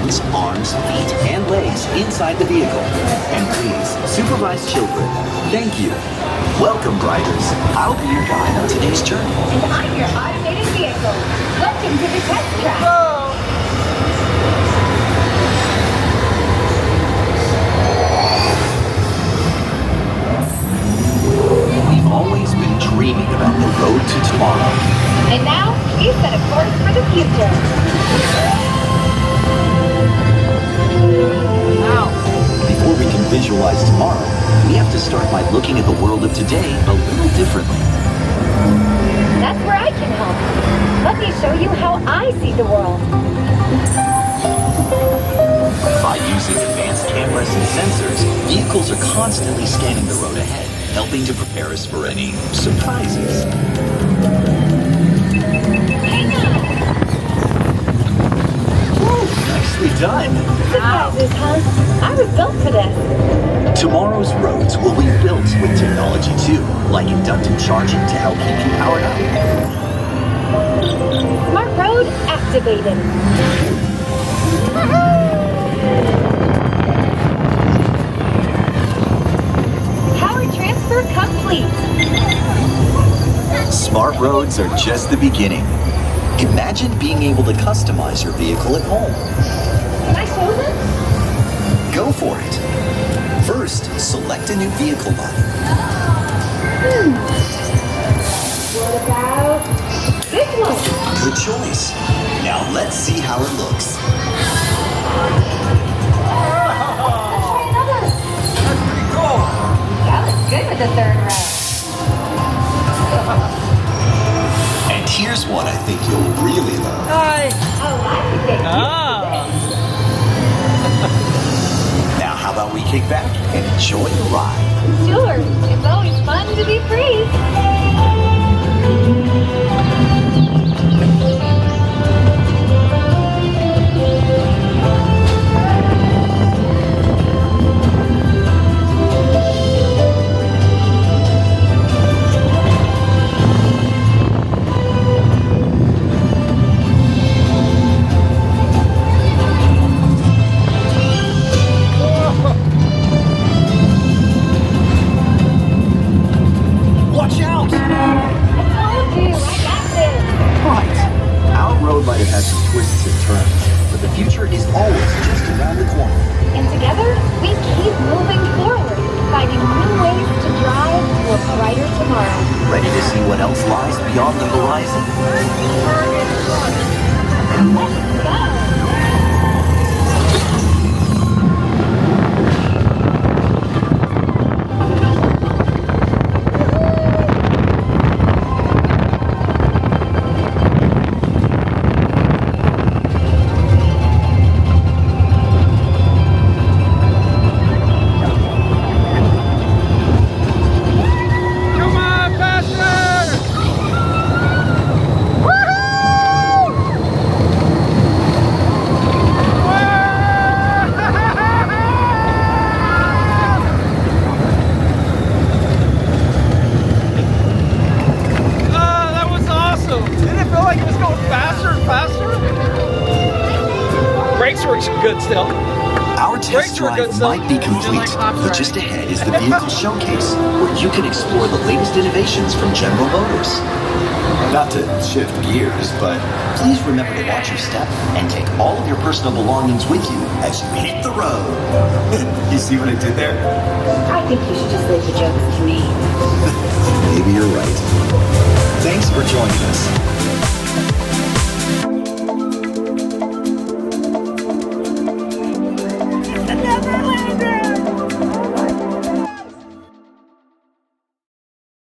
hands, arms, feet, and legs inside the vehicle. And please, supervise children. Thank you. Welcome, riders. I'll be your guide on today's journey. And I'm your automated vehicle. Welcome to the test track. We've always been dreaming about the road to tomorrow. And now, we set a course for the future. Wow. Before we can visualize tomorrow, we have to start by looking at the world of today a little differently. That's where I can help. Let me show you how I see the world. By using advanced cameras and sensors, vehicles are constantly scanning the road ahead, helping to prepare us for any surprises. Woo, nicely done. Surprises, huh? I was built for this. Tomorrow's roads will be built with technology too, like inductive charging to help keep you powered up. Smart road activated. Power transfer complete. Smart roads are just the beginning. Imagine being able to customize your vehicle at home. Can I show them? Go for it. First, select a new vehicle model. What about this one? Good choice. Now let's see how it looks. Let's try another. That's pretty cool. That looks good with the third row. And here's one I think you'll really love. Hi. Oh, I can get used to this. Now how about we kick back and enjoy the ride? Sure, it's always fun to be free. Watch out! I told you, I got this. Right. Our road might have had some twists and turns, but the future is always just around the corner. And together, we keep moving forward, finding new ways to drive to a brighter tomorrow. Ready to see what else lies beyond the horizon? Let's go. Come on, faster! That was awesome. Didn't it feel like it was going faster and faster? Brakes works good still. Our test drive might be complete, but just ahead is the vehicle showcase, where you can explore the latest innovations from General Motors. Not to shift gears, but please remember to watch your step and take all of your personal belongings with you as you hit the road. You see what I did there? I think you should just leave the jokes to me. Maybe you're right. Thanks for joining us. The Neverlander!